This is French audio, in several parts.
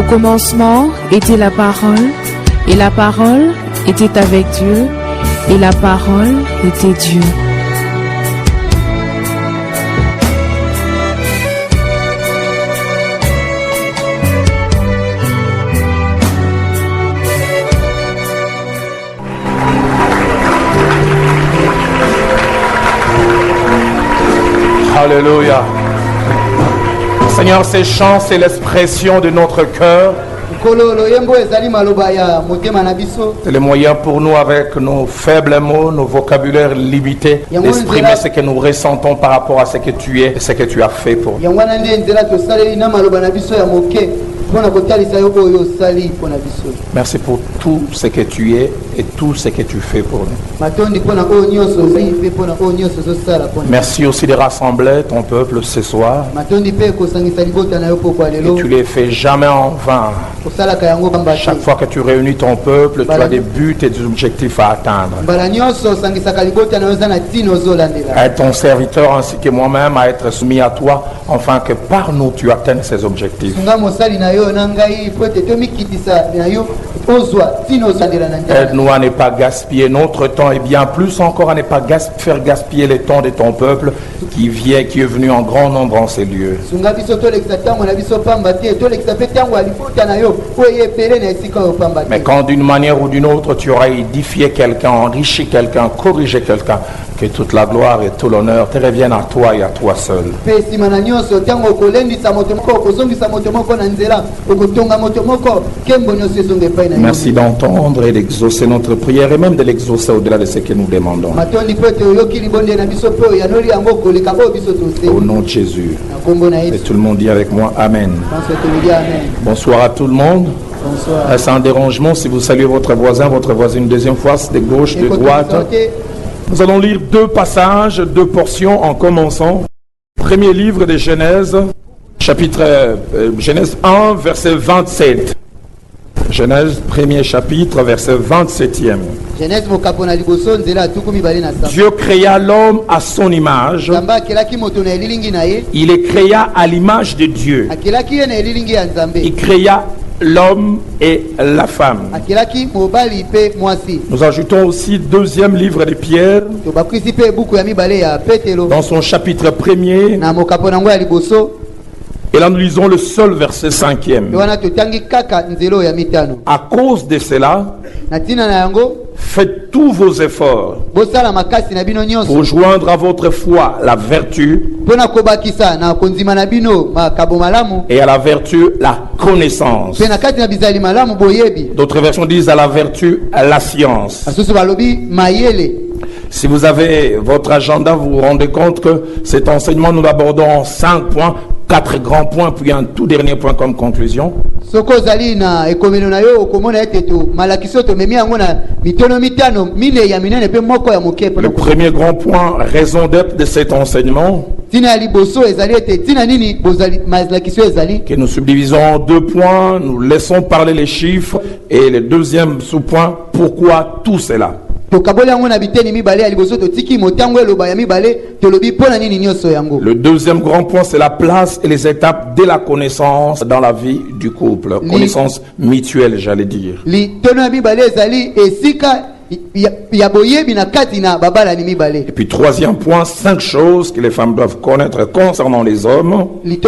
commencement était la parole, et la parole était avec Dieu, et la parole était Dieu. Alléluia. Seigneur, ces chants, c'est l'expression de notre cœur. C'est le moyen pour nous, avec nos faibles mots, nos vocabulaires limités, d'exprimer ce que nous ressentons par rapport à ce que tu es et ce que tu as fait pour nous. Merci pour tout ce que tu es et tout ce que tu fais pour nous. Merci aussi de rassembler ton peuple ce soir. Et tu ne les fais jamais en vain. Chaque fois que tu réunis ton peuple, tu as des buts et des objectifs à atteindre. Aide ton serviteur ainsi que moi-même à être soumis à toi, afin que par nous tu atteignes ces objectifs. Aide-nous à ne pas gaspiller notre temps, et bien plus encore à ne pas faire gaspiller le temps de ton peuple qui est venu en grand nombre en ces lieux. Mais quand d'une manière ou d'une autre tu auras édifié quelqu'un, enrichi quelqu'un, corrigé quelqu'un, que toute la gloire et tout l'honneur te reviennent à toi et à toi seul. Merci d'entendre et d'exaucer notre prière, et même de l'exaucer au-delà de ce que nous demandons. Au nom de Jésus. Et tout le monde dit avec moi Amen. Bonsoir à tout le monde. Sans dérangement, si vous saluez votre voisin, votre voisine, deuxième fois, de gauche, de droite. Nous allons lire deux passages, deux portions en commençant. Premier livre de Genèse, Genèse 1, verset 27. Genèse, premier chapitre, verset 27e. Dieu créa l'homme à son image. Il les créa à l'image de Dieu. Il créa l'homme et la femme. Nous ajoutons aussi deuxième livre de Pierre, dans son chapitre 1er. Et là nous lisons le seul verset 5e. À cause de cela, faites tous vos efforts pour joindre à votre foi la vertu, et à la vertu la connaissance. D'autres versions disent à la vertu la science. Si vous avez votre agenda, vous vous rendez compte que cet enseignement, nous l'abordons en 5 points, 4 grands points, puis un tout dernier point comme conclusion. Le premier grand point, raison d'être de cet enseignement, que nous subdivisons en 2 points, nous laissons parler les chiffres, et le deuxième sous-point, pourquoi tout cela. Le deuxième grand point, c'est la place et les étapes de la connaissance dans la vie du couple. Connaissance mutuelle, j'allais dire. Et puis troisième point, 5 choses que les femmes doivent connaître concernant les hommes. Puis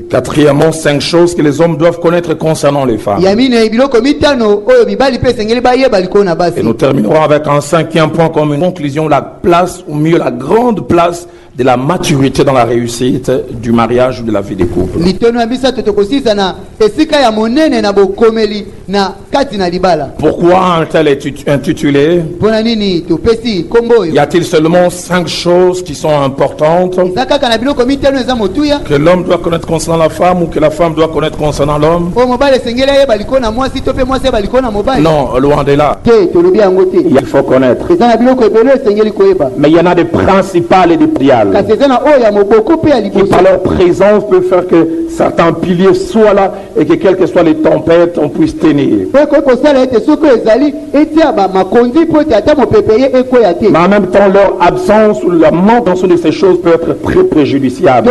quatrièmement, 5 choses que les hommes doivent connaître concernant les femmes. Et nous terminerons avec un 5e point comme une conclusion, la place, ou mieux la grande place de la maturité dans la réussite du mariage ou de la vie des couples. Pourquoi un tel intitulé? Y a-t-il seulement 5 choses qui sont importantes que l'homme doit connaître concernant la femme, ou que la femme doit connaître concernant l'homme? Non, loin de là. Il faut connaître. Mais il y en a des principales et des priables. verticales qui par leur présence peut faire que certains piliers soient là et que quelles que soient les tempêtes, on puisse tenir. Mais en même temps, leur absence ou la manque de ces choses peut être très préjudiciable.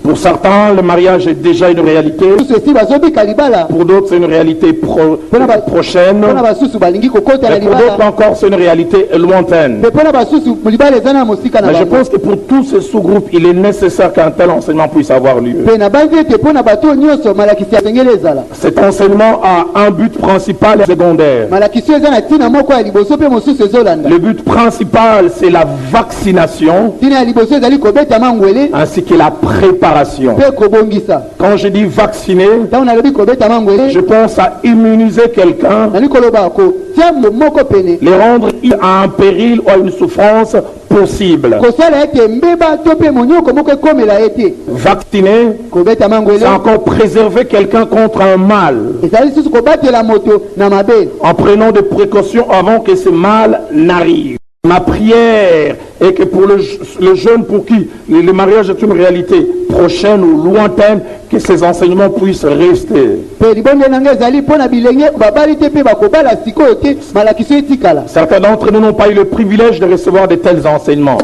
Pour certains, le mariage est déjà une réalité. Pour d'autres, c'est une réalité prochaine. Et pour d'autres encore, c'est une réalité lointaine. Mais je pense que pour tous ces sous-groupes, il est nécessaire qu'un tel enseignement puisse avoir lieu. Cet enseignement a un but principal et secondaire. Le but principal, c'est la vaccination ainsi que la préparation. Quand je dis vacciner, je pense à immuniser quelqu'un, les rendre à un péril ou à une souffrance possible. Vacciner, c'est encore préserver quelqu'un contre un mal, en prenant des précautions avant que ce mal n'arrive. Ma prière est que pour le jeune pour qui le mariage est une réalité prochaine ou lointaine, que ces enseignements puissent rester. Certains d'entre nous n'ont pas eu le privilège de recevoir de tels enseignements.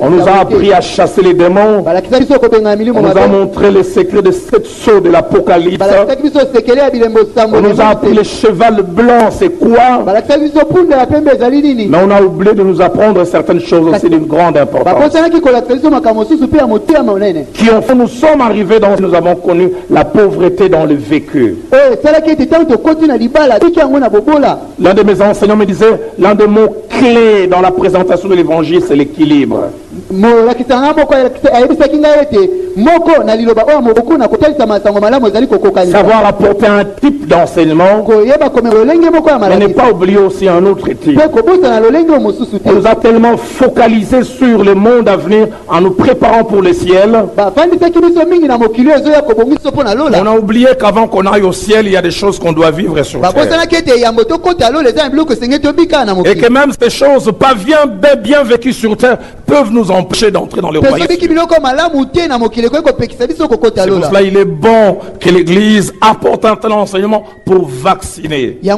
On nous a appris à chasser les démons. On nous a montré les secrets de sept sceaux de l'Apocalypse. On nous a appris le cheval blanc, c'est quoi? Mais on a oublié de nous apprendre certaines choses aussi d'une grande importance. Qui en fait, nous sommes arrivés dans, nous avons connu la pauvreté dans le vécu. L'un de mes enseignants me disait, l'un des mots clés dans la présentation de l'évangile, c'est l'équilibre. Savoir apporter un type d'enseignement, mais ne pas oublier aussi un autre type. On nous a tellement focalisé sur le monde à venir en nous préparant pour le ciel. On a oublié qu'avant qu'on aille au ciel, il y a des choses qu'on doit vivre sur terre. Et que même ces choses pas bien vécues sur terre peuvent nous empêcher d'entrer dans le royaume. C'est pour cela il est bon que l'Église apporte un tel enseignement pour vacciner. Mais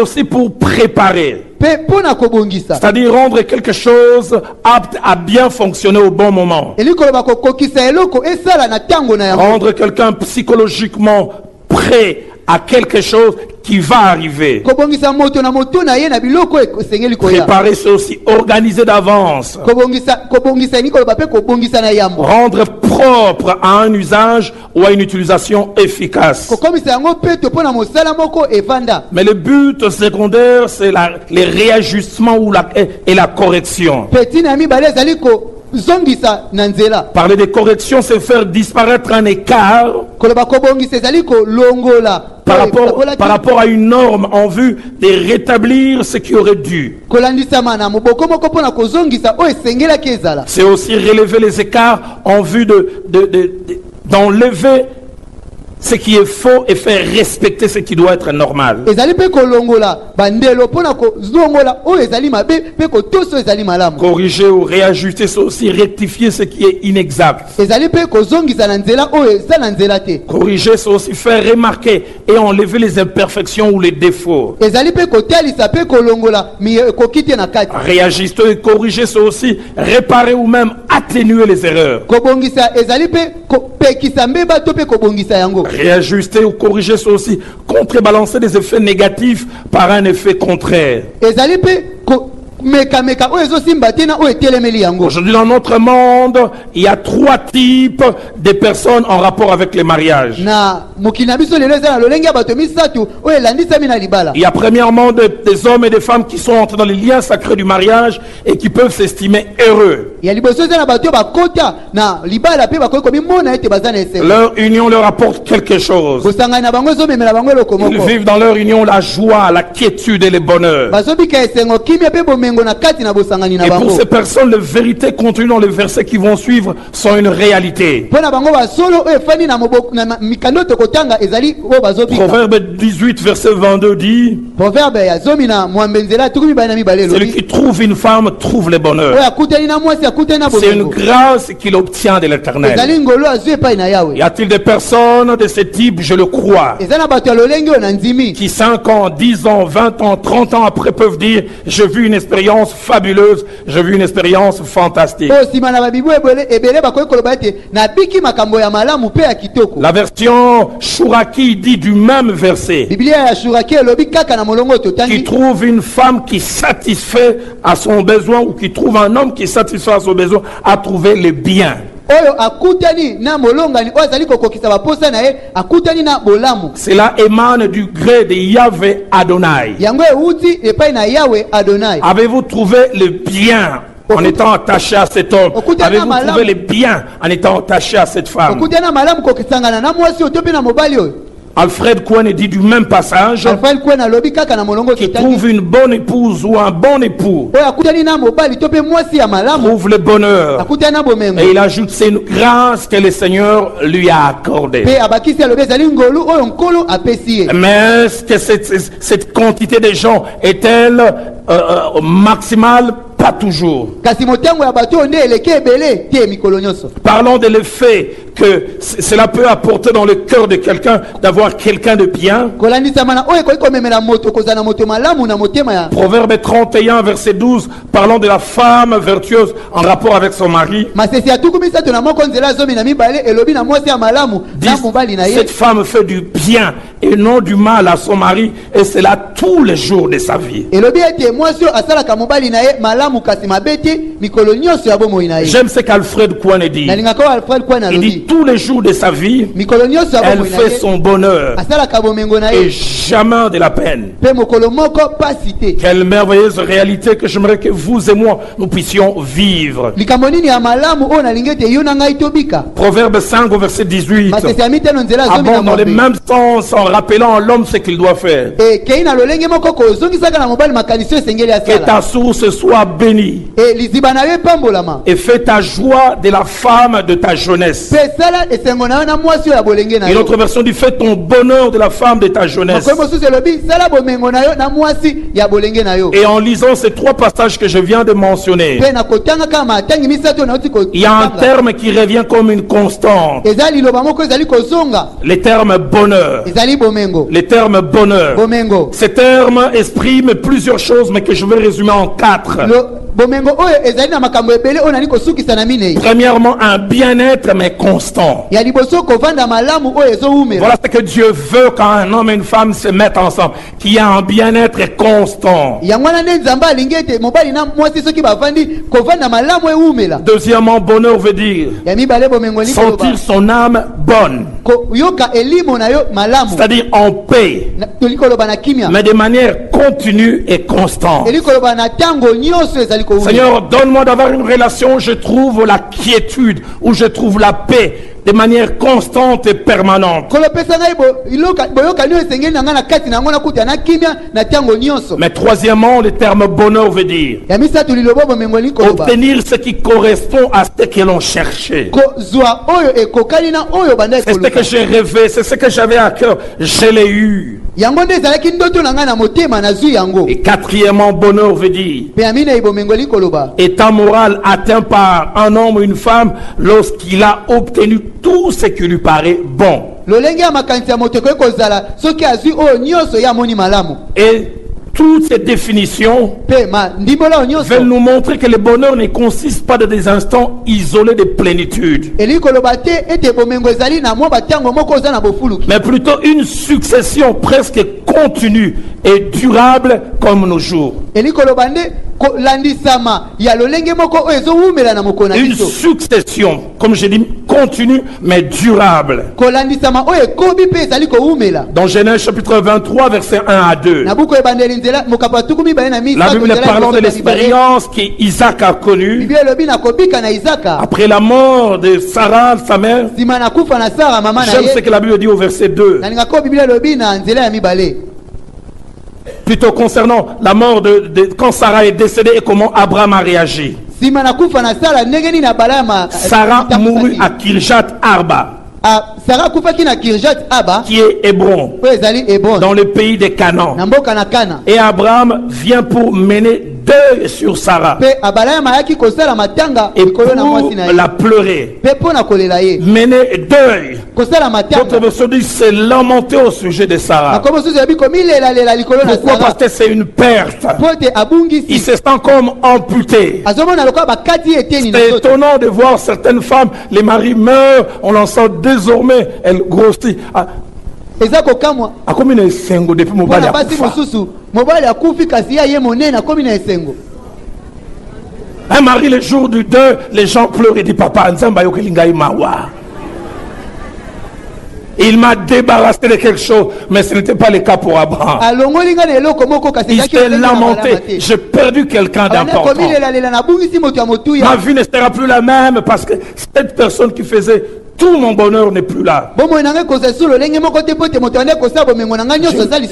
aussi pour préparer. C'est-à-dire rendre quelque chose apte à bien fonctionner au bon moment. Rendre quelqu'un psychologiquement prêt à quelque chose qui va arriver. Préparer, c'est aussi organiser d'avance. Rendre propre à un usage ou à une utilisation efficace. Mais le but secondaire, c'est les réajustements et la correction. Parler de correction, c'est faire disparaître un écart par rapport à une norme en vue de rétablir ce qui aurait dû. C'est aussi relever les écarts en vue d'enlever ce qui est faux et faire respecter ce qui doit être normal. Corriger ou réajuster, c'est aussi rectifier ce qui est inexact. Corriger, c'est aussi faire remarquer et enlever les imperfections ou les défauts. Réajuster et corriger, c'est aussi réparer ou même atténuer les erreurs. Réajuster ou corriger, c'est aussi contrebalancer des effets négatifs par un effet contraire. Aujourd'hui dans notre monde, il y a trois types de personnes en rapport avec les mariages. Il y a premièrement des hommes et des femmes qui sont entrés dans les liens sacrés du mariage et qui peuvent s'estimer heureux. Leur union leur apporte quelque chose. Ils vivent dans leur union la joie, la quiétude et le bonheur. Et pour ces personnes, les vérités contenues dans les versets qui vont suivre sont une réalité. Proverbe 18, verset 22 dit: celui qui trouve une femme trouve le bonheur. C'est une grâce qu'il obtient de l'Éternel. Y a-t-il des personnes de ce type? Je le crois, qui 5 ans, 10 ans, 20 ans, 30 ans après peuvent dire: j'ai vu une expérience fabuleuse, j'ai vu une expérience fantastique. La version Chouraki dit du même verset: qui trouve une femme qui satisfait à son besoin, ou qui trouve un homme qui satisfait à son besoin, a trouvé le bien. Cela émane du gré de Yahvé Adonai. Avez-vous trouvé le bien en étant attaché à cet homme? Avez-vous trouvé le bien en étant attaché à cette femme? Alfred Kouane dit du même passage: qui trouve une bonne épouse ou un bon époux trouve le bonheur. Et il ajoute: c'est une grâce que le Seigneur lui a accordée. Mais est-ce que cette quantité de gens est-elle maximale? Pas toujours. Parlons de l'effet que cela peut apporter dans le cœur de quelqu'un d'avoir quelqu'un de bien. Proverbe 31, verset 12, parlons de la femme vertueuse en rapport avec son mari. Cette femme fait du bien et non du mal à son mari, et c'est là tous les jours de sa vie. J'aime ce qu'Alfred Kouane dit. Il dit tous les jours de sa vie, elle fait son bonheur et jamais de la peine. Quelle merveilleuse réalité que j'aimerais que vous et moi nous puissions vivre. Proverbe 5 verset 18 abonde dans le même sens en rappelant à l'homme ce qu'il doit faire. Que ta source soit bénie et fais ta joie de la femme de ta jeunesse. Une autre version dit: fais ton bonheur de la femme de ta jeunesse. Et en lisant ces 3 passages que je viens de mentionner, il y a un terme qui revient comme une constante: le terme bonheur. Le terme bonheur. Ce terme exprime plusieurs choses, mais que je vais résumer en 4. Premièrement, un bien-être mais constant. Voilà ce que Dieu veut quand un homme et une femme se mettent ensemble, qu'il y a un bien-être constant. Deuxièmement, bonheur veut dire sentir son âme bonne, c'est-à-dire en paix, mais de manière continue et constante. Seigneur, donne-moi d'avoir une relation où je trouve la quiétude, où je trouve la paix de manière constante et permanente. Mais troisièmement, le terme bonheur veut dire obtenir ce qui correspond à ce que l'on cherchait. C'est ce que j'ai rêvé, c'est ce que j'avais à cœur, je l'ai eu. Et quatrièmement, bonheur veut dire état moral atteint par un homme ou une femme lorsqu'il a obtenu tout ce qui lui paraît bon. Et toutes ces définitions veulent nous montrer que le bonheur ne consiste pas de des instants isolés de plénitude, mais plutôt une succession presque continue et durable comme nos jours. Une succession, comme je dis, continue mais durable. Dans Genèse chapitre 23 verset 1 à 2, la Bible parlant de l'expérience qu'Isaac a connue après la mort de Sarah, sa mère. J'aime ce que la Bible dit au verset 2. plutôt concernant la mort quand Sarah est décédée et comment Abraham a réagi. Sarah mourut à Kirjat Arba, qui est Hébron, dans le pays des Canaan. Et Abraham vient pour mener deuil sur Sarah et pour la pleurer, mener deuil. D'autres versions disent c'est lamenter au sujet de Sarah. Pourquoi? Parce que c'est une perte. Il se sent comme amputé. C'est étonnant de voir certaines femmes, les maris meurent, on l'en sent désormais, elle grossit. Un mari, le jour du deuil, les gens pleurent et disent papa, il m'a débarrassé de quelque chose, mais ce n'était pas le cas pour Abraham. Il s'est lamenté, j'ai perdu quelqu'un d'important. Ma vie ne sera plus la même parce que cette personne qui faisait tout mon bonheur n'est plus là.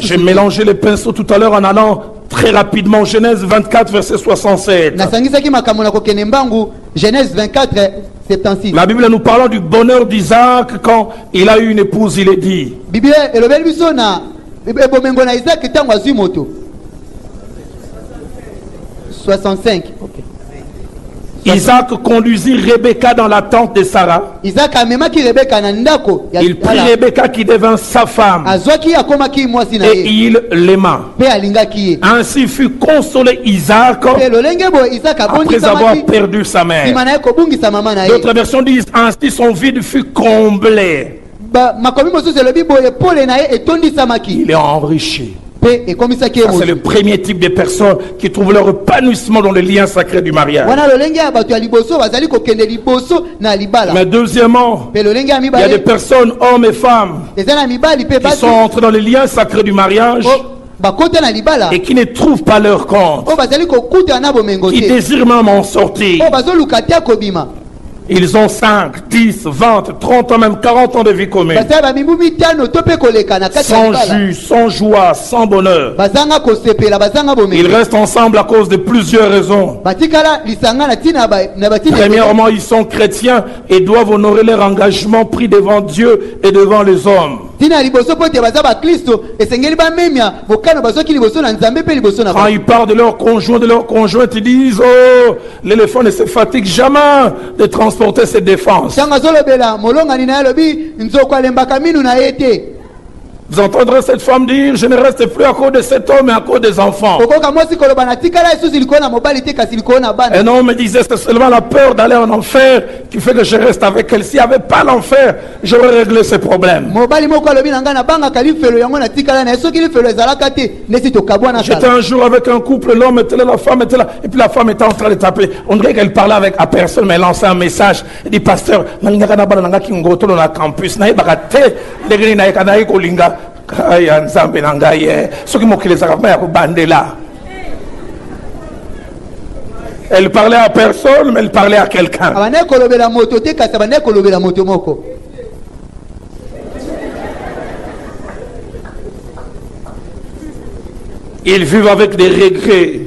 J'ai mélangé les pinceaux tout à l'heure en allant très rapidement. Genèse 24, verset 67. Genèse 24, 76. La Bible nous parle du bonheur d'Isaac quand il a eu une épouse, il est dit. 65. Okay. Isaac conduisit Rebecca dans la tente de Sarah. Il prit Rebecca qui devint sa femme et il l'aima. Ainsi fut consolé Isaac après avoir perdu sa mère. D'autres versions disent ainsi son vide fut comblé. Il est enrichi. C'est le premier type de personnes qui trouvent leur épanouissement dans le lien sacré du mariage. Mais deuxièmement, il y a des personnes, hommes et femmes, qui sont entrés dans le lien sacré du mariage et qui ne trouvent pas leur compte, qui désirent même en sortir. Ils ont 5, 10, 20, 30 ans, même 40 ans de vie commune. Sans jus, sans joie, sans bonheur. Ils restent ensemble à cause de plusieurs raisons. Premièrement, ils sont chrétiens et doivent honorer leur engagement pris devant Dieu et devant les hommes. Quand ils parlent de leur conjoint, ils disent oh, l'éléphant ne se fatigue jamais de transporter ses défenses. Vous entendrez cette femme dire je ne reste plus à cause de cet homme mais à cause des enfants. Un homme me disait c'est seulement la peur d'aller en enfer qui fait que je reste avec elle. S'il n'y avait pas l'enfer, j'aurais réglé ces problèmes. J'étais un jour avec un couple, l'homme était là, la femme était là, et puis la femme était en train de taper. On dirait qu'elle parlait avec la personne, mais elle lançait un message. Elle dit pasteur, campus, elle parlait à personne, mais elle parlait à quelqu'un. Ils vivent avec des regrets.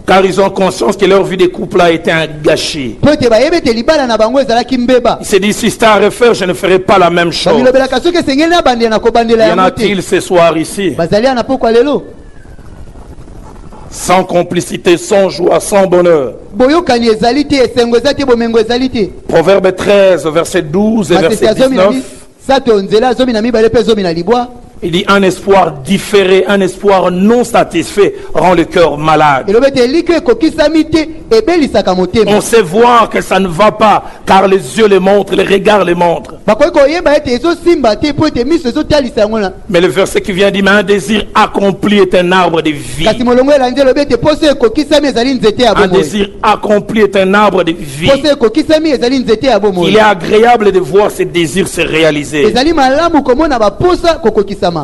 Car ils ont conscience que leur vie de couple a été un gâchis. Ils se disent si c'était à refaire, je ne ferai pas la même chose. Y en a-t-il ce soir ici? Sans complicité, sans joie, sans bonheur. Proverbe 13, verset 12 et verset 19. Il dit un espoir différé, un espoir non satisfait rend le cœur malade. On sait voir que ça ne va pas car les yeux le montrent, les regards le montrent. Mais le verset qui vient dit mais un désir accompli est un arbre de vie. Un désir accompli est un arbre de vie. Il est agréable de voir ces désirs se réaliser.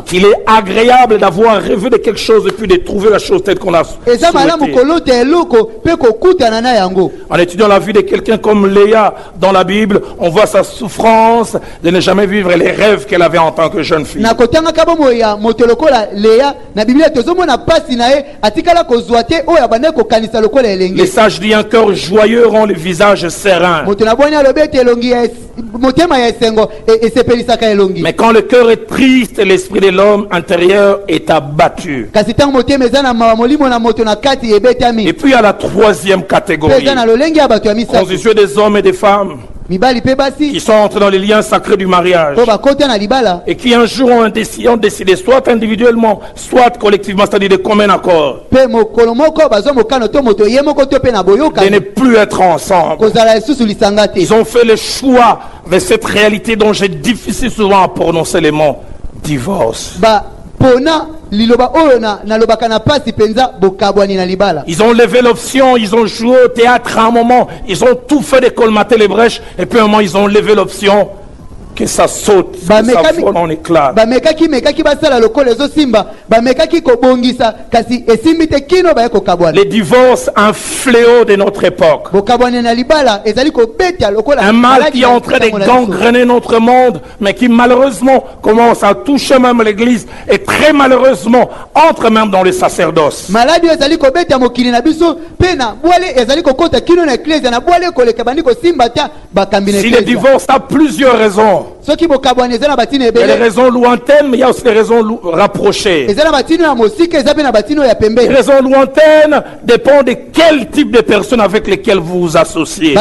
qu'il est agréable d'avoir rêvé de quelque chose et puis de trouver la chose telle qu'on a souhaité. En étudiant la vie de quelqu'un comme Léa dans la Bible, on voit sa souffrance de ne jamais vivre les rêves qu'elle avait en tant que jeune fille. Les sages disent un cœur joyeux rend le visage serein. Mais quand le cœur est triste, l'esprit de l'homme intérieur est abattu. Et puis il y a la troisième catégorie, constituée des hommes et des femmes qui sont entrés dans les liens sacrés du mariage et qui un jour ont décidé soit individuellement, soit collectivement, c'est-à-dire de commun accord, de ne plus être ensemble. Ils ont fait le choix de cette réalité dont j'ai difficile souvent à prononcer les mots divorce. Ils ont levé l'option, ils ont joué au théâtre à un moment, ils ont tout fait de colmater les brèches, et puis à un moment ils ont levé l'option que ça saute, que ça vole en éclats. Les divorces, un fléau de notre époque. Un mal qui est en train de gangréner notre monde, mais qui malheureusement commence à toucher même l'église et très malheureusement entre même dans les sacerdoces. Si le divorce a plusieurs raisons. Il y a des raisons lointaines, mais il y a aussi des raisons rapprochées. Les raisons lointaines dépendent de quel type de personnes avec lesquelles vous vous associez. Il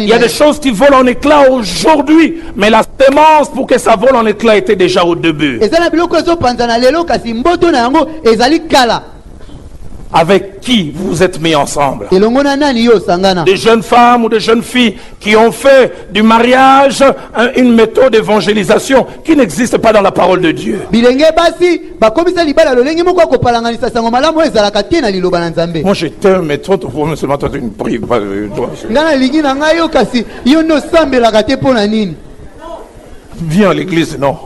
y a des choses qui volent en éclats aujourd'hui, mais la sémence pour que ça vole en éclats était déjà au début. Avec qui vous êtes mis ensemble? Des jeunes femmes ou des jeunes filles qui ont fait du mariage une méthode d'évangélisation qui n'existe pas dans la parole de Dieu. Moi j'étais un méthode pour me seulement une prière. Viens à l'église, non?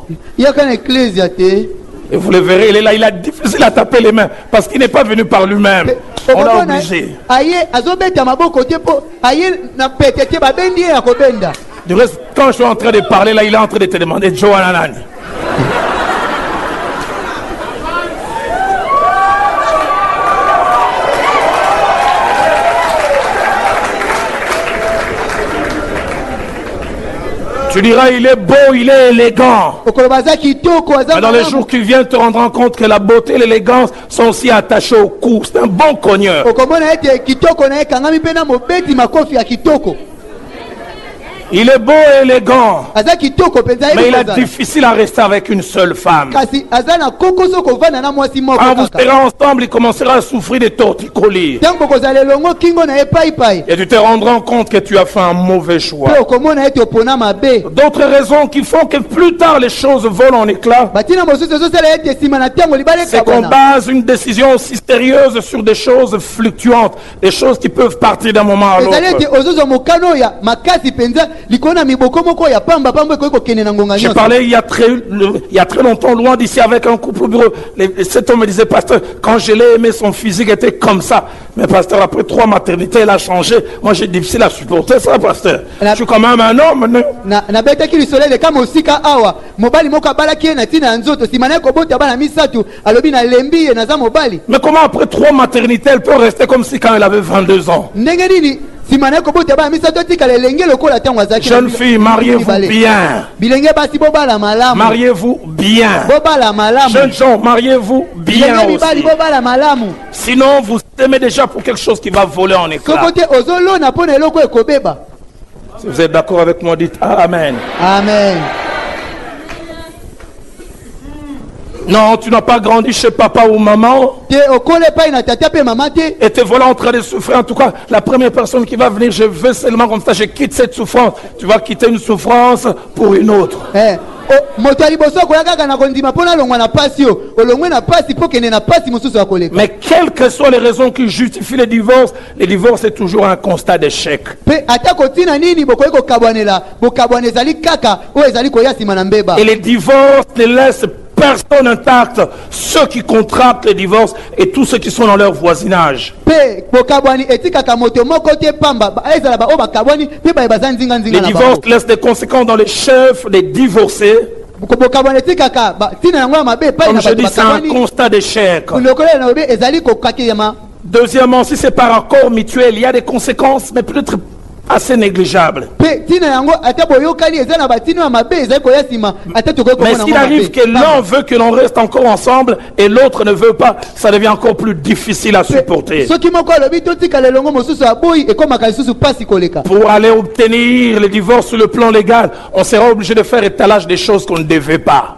Et vous le verrez, il est là, il a difficile à taper les mains parce qu'il n'est pas venu par lui-même. On l'a obligé. Du reste, quand je suis en train de parler, là, il est en train de te demander Johanna Nani. Tu diras, il est beau, il est élégant. Mais dans les jours qui viennent, tu te rendras compte que la beauté et l'élégance sont aussi attachées au cou. C'est un bon cogneur. Il est beau et élégant, mais il est difficile à rester avec une seule femme. Quand vous serez ensemble, il commencera à souffrir de torticolis. Et tu te rendras compte que tu as fait un mauvais choix. D'autres raisons qui font que plus tard les choses volent en éclats, c'est qu'on base une décision aussi sérieuse sur des choses fluctuantes, des choses qui peuvent partir d'un moment à l'autre. J'ai parlé il y a très longtemps, loin d'ici, avec un couple au bureau. Cet homme me disait, pasteur, quand je l'ai aimé, son physique était comme ça. Mais pasteur, après 3 maternités, il a changé. Moi, j'ai difficile à supporter ça, pasteur. Je suis quand même un homme. Mais comment après 3 maternités, elle peut rester comme si quand elle avait 22 ans? Jeune fille, mariez-vous bien. Mariez-vous bien. Jeunes gens, mariez-vous bien aussi. Sinon, vous aimez déjà pour quelque chose qui va voler en éclats. Si vous êtes d'accord avec moi, dites Amen. Amen. Non, tu n'as pas grandi chez papa ou maman. Et te voilà en train de souffrir. En tout cas, la première personne qui va venir, je veux seulement comme ça, je quitte cette souffrance. Tu vas quitter une souffrance pour une autre. Mais quelles que soient les raisons qui justifient le divorce est toujours un constat d'échec. Et les divorces ne laissent personne intact, ceux qui contractent les divorces et tous ceux qui sont dans leur voisinage. Les divorces laissent des conséquences dans les chefs des divorcés. Comme je dis, c'est un constat d'échec. Deuxièmement, si c'est par accord mutuel, il y a des conséquences, mais peut-être assez négligeable. Mais s'il arrive que l'un veut que l'on reste encore ensemble et l'autre ne veut pas, ça devient encore plus difficile à supporter. Pour aller obtenir le divorce sur le plan légal, on sera obligé de faire étalage des choses qu'on ne devait pas.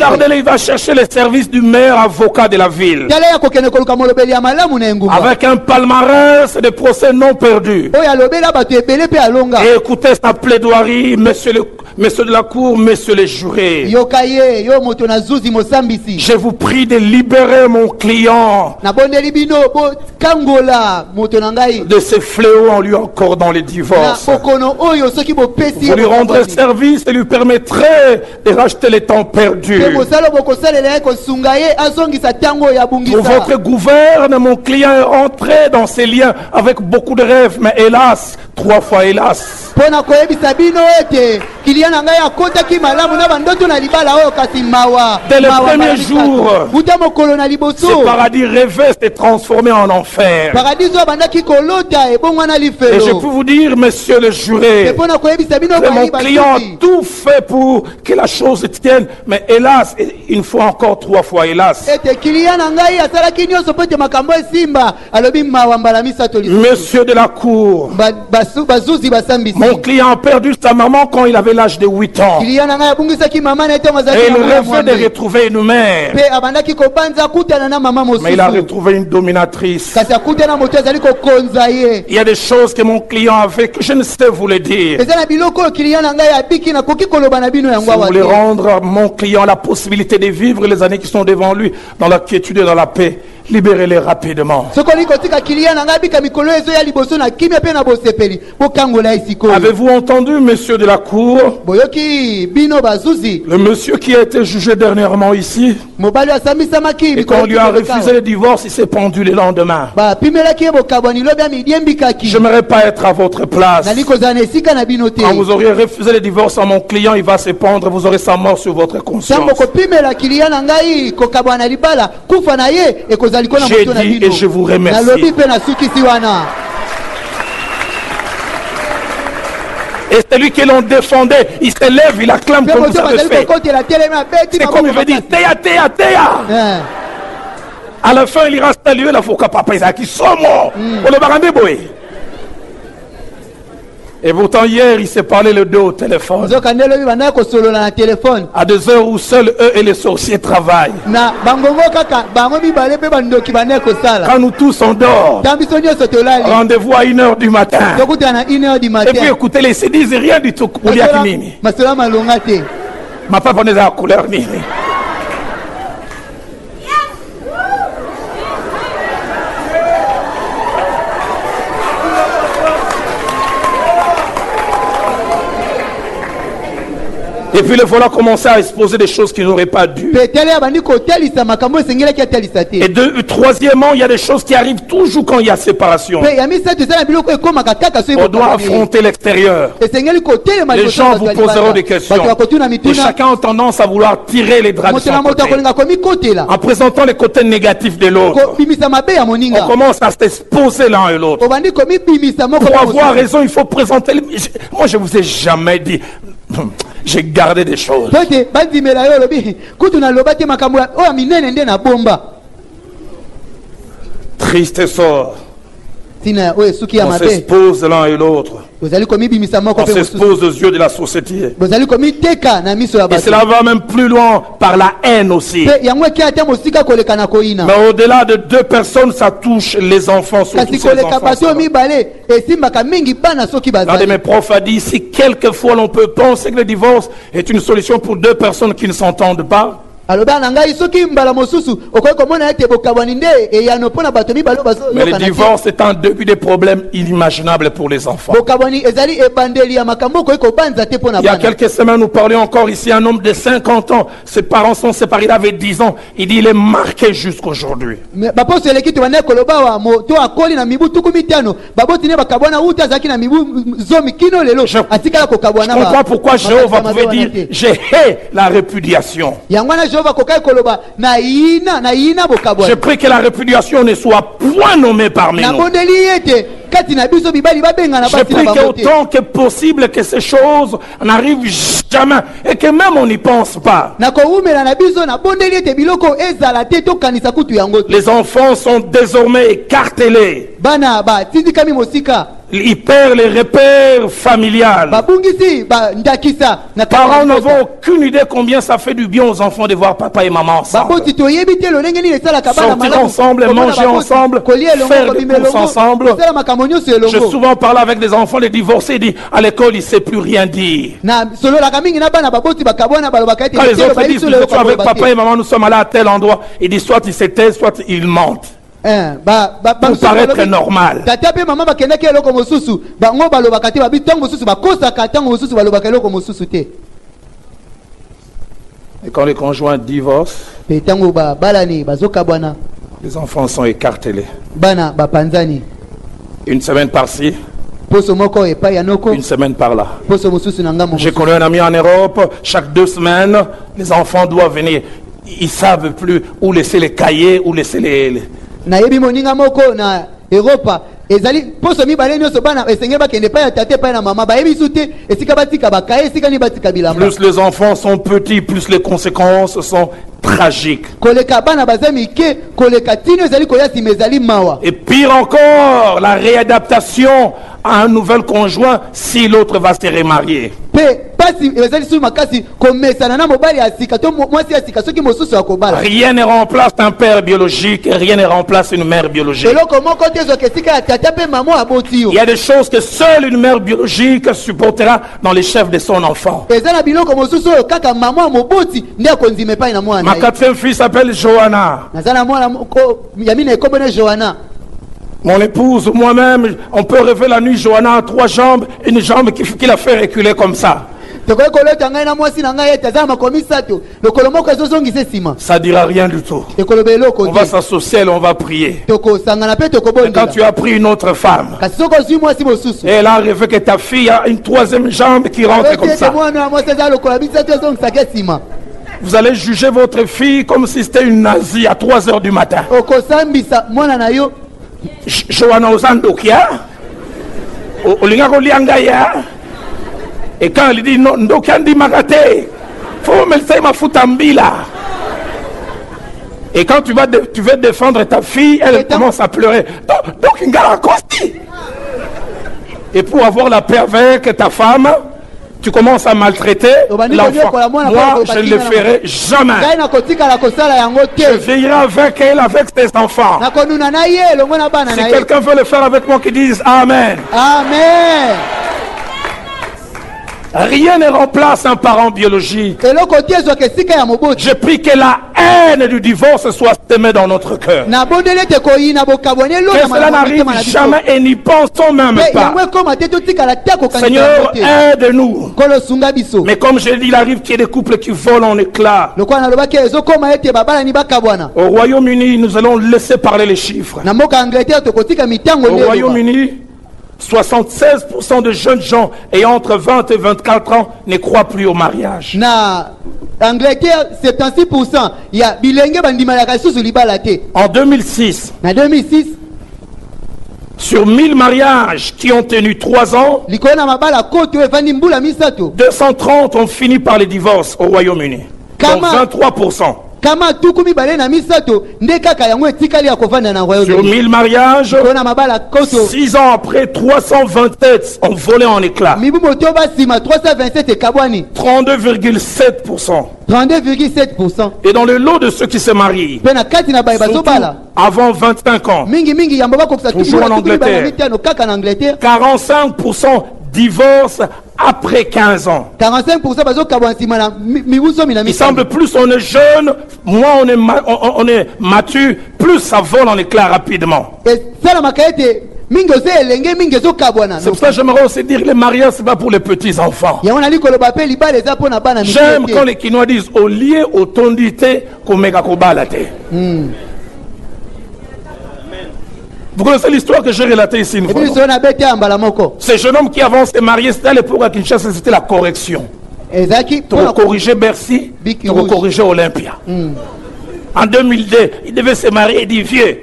Regardez-le, il va chercher les services du meilleur avocat de la ville, avec un palmarès de procès non perdus. Et écoutez sa plaidoirie, monsieur de la cour, messieurs les jurés. Je vous prie de libérer mon client de ces fléaux en lui accordant les divorces. Vous lui rendrez service et lui permettrez de racheter les temps perdus. Pour votre gouverne, mon client est entré dans ces liens avec beaucoup de rêves, mais hélas, 3 fois hélas. Dès le premier jour, ce paradis rêvé s'est transformé en enfer. Et je peux vous dire, monsieur le juré, que mon client a tout fait pour que la chose tienne, mais hélas, une fois encore, 3 fois hélas. Monsieur de la cour, mon client a perdu sa maman quand il avait l'âge de 8 ans. Et il rêvait de retrouver une mère. Mais il a retrouvé une dominatrice. Il y a des choses que mon client a fait que je ne sais vous le dire. Si vous voulez rendre à mon client la possibilité de vivre les années qui sont devant lui dans la quiétude et dans la paix, libérez-les rapidement. Avez-vous entendu, monsieur de la cour, le monsieur qui a été jugé dernièrement ici, et quand on lui a refusé le divorce, il s'est pendu le lendemain. J'aimerais pas être à votre place. Quand vous auriez refusé le divorce à mon client, il va se pendre, vous aurez sa mort sur votre conscience. J'ai dit et je vous remercie. Et celui que l'on défendait, il se lève, il acclame comme vous savez fait. C'est comme il veut dire, Théa, Théa, Théa. À la fin, il ira saluer la foka papa Isaac. Ils sont morts. On le barandé boy. Et pourtant hier il s'est parlé le dos au téléphone. À des heures où seuls eux et les sorciers travaillent. Quand nous tous on dort, rendez-vous à 1h du matin. Et puis écoutez les ils disent rien du tout. Ma papa n'est à couleur ni. Et puis le voilà commencer à exposer des choses qu'il n'aurait pas dû. Et troisièmement, il y a des choses qui arrivent toujours quand il y a séparation. On doit affronter l'extérieur. Les gens vous poseront des questions. Et chacun a tendance à vouloir tirer les draps de son côté, en présentant les côtés négatifs de l'autre. On commence à s'exposer l'un et l'autre. Pour avoir raison, il faut présenter... Moi, je ne vous ai jamais dit... J'ai gardé des choses. Triste sort On s'expose l'un et l'autre. On s'expose aux yeux de la société. Et cela va même plus loin par la haine aussi. Mais au-delà de deux personnes, ça touche les enfants. L'un de mes profs a dit, si quelquefois l'on peut penser que le divorce est une solution pour deux personnes qui ne s'entendent pas, mais le divorce est un début des problèmes inimaginables pour les enfants. Il y a quelques semaines, nous parlions encore ici un homme de 50 ans. Ses parents sont séparés, il avait 10 ans. Il dit, il est marqué jusqu'aujourd'hui. Je comprends pourquoi Jéhovah pouvait dire, je hais la répudiation. Je prie que la répudiation ne soit point nommée parmi nous. Je prie qu'autant que possible que ces choses n'arrivent jamais et que même on n'y pense pas. Les enfants sont désormais écartelés. Ils perdent les repères familiales. Parents n'avons aucune idée combien ça fait du bien aux enfants de voir papa et maman ensemble. Sortir ensemble, manger ensemble, faire des courses ensemble. J'ai souvent parlé avec des enfants, les divorcés, ils disent à l'école, ils ne savent plus rien dire. Quand les autres disent, nous étions avec papa et maman, nous sommes allés à tel endroit, ils disent soit ils se taisent, soit ils mentent. Pour paraître normal. Et quand les conjoints divorcent, les enfants sont écartelés. Une semaine par-ci, une semaine par-là. J'ai connu un ami en Europe, chaque 2 semaines, les enfants doivent venir. Ils ne savent plus où laisser les cahiers, où laisser les... Plus les enfants sont petits, plus les conséquences sont tragiques. Et pire encore, la réadaptation à un nouvel conjoint si l'autre va se remarier. Rien ne remplace un père biologique, rien ne remplace une mère biologique. Il y a des choses que seule une mère biologique supportera dans les chefs de son enfant. Ma 4e fille s'appelle Johanna. Mon épouse, moi-même, on peut rêver la nuit, Johanna a 3 jambes, une jambe qui la fait reculer comme ça. Ça dira rien du tout. On va s'associer et on va prier. Et quand tu as pris une autre femme, et elle a rêvé que ta fille a une 3e jambe qui rentre comme ça. Vous allez juger votre fille comme si c'était une nazie à 3 h du matin. Johanna Ozandokia, Olinga Liangaya, et quand il dit non, Ndokandi Magate, faut me laisser ma futambila. Et quand tu veux défendre ta fille, elle commence à pleurer. Donc Ngara Kosti. Et pour avoir la paix avec ta femme, tu commences à maltraiter l'enfant. Moi, je ne le ferai jamais. Je veillerai avec elle, avec ses enfants. Si quelqu'un veut le faire avec moi, qu'il dise Amen. Amen. Rien ne remplace un parent biologique. Je prie que la haine du divorce soit semée dans notre cœur. Que cela n'arrive jamais et n'y pensons même pas. Seigneur, aide-nous. Mais comme je dis, il arrive qu'il y ait des couples qui volent en éclats. Au Royaume-Uni, nous allons laisser parler les chiffres. Au Royaume-Uni, 76% de jeunes gens ayant entre 20 et 24 ans ne croient plus au mariage. Na Angleterre, 76%. Il y a bilenge bandimala sous libalate. En 2006, sur 1000 mariages qui ont tenu 3 ans, 230 ont fini par les divorces au Royaume-Uni. Donc 23%. kama tuku mibale na misato nde kaka yango etikali ya kovanda na royaume. Sur 1000 mariages, Kona mabala koso 6 ans après, 327 ont volé en éclats. mibu moto basima 327 ekabwani 32,7%. 32,7%. Et dans le lot de ceux qui se marient, Pena kati na baye surtout bazobala avant 25 ans, mingi yamba bakokisa Toujours en Angleterre. mitano kaka na Angleterre 45% divorcent après 15 ans. 45% bazokabwa nsima na mibuso mina Il semble plus on est jeune, moins on est mature, plus ça vole en éclats rapidement. sala makayete mingi ozo elenge mingi ezokabwana. C'est pour ça que j'aimerais aussi dire que les mariages, c'est pas pour les petits enfants. yango nali koloba pe libala eza mpona bana J'aime quand les Kinois disent au lieu otondité komeka kobalate. Vous connaissez l'histoire que j'ai relatée ici une fois. ebiso na bete ya mbala moko Ces jeunes hommes qui avant se marier, c'était à l'époque à Kinshasa, c'était la correction. ezaki Pour corriger Bercy, Bic pour rouge. corriger Olympia. En 2002, il devait se marier, il dit vieux,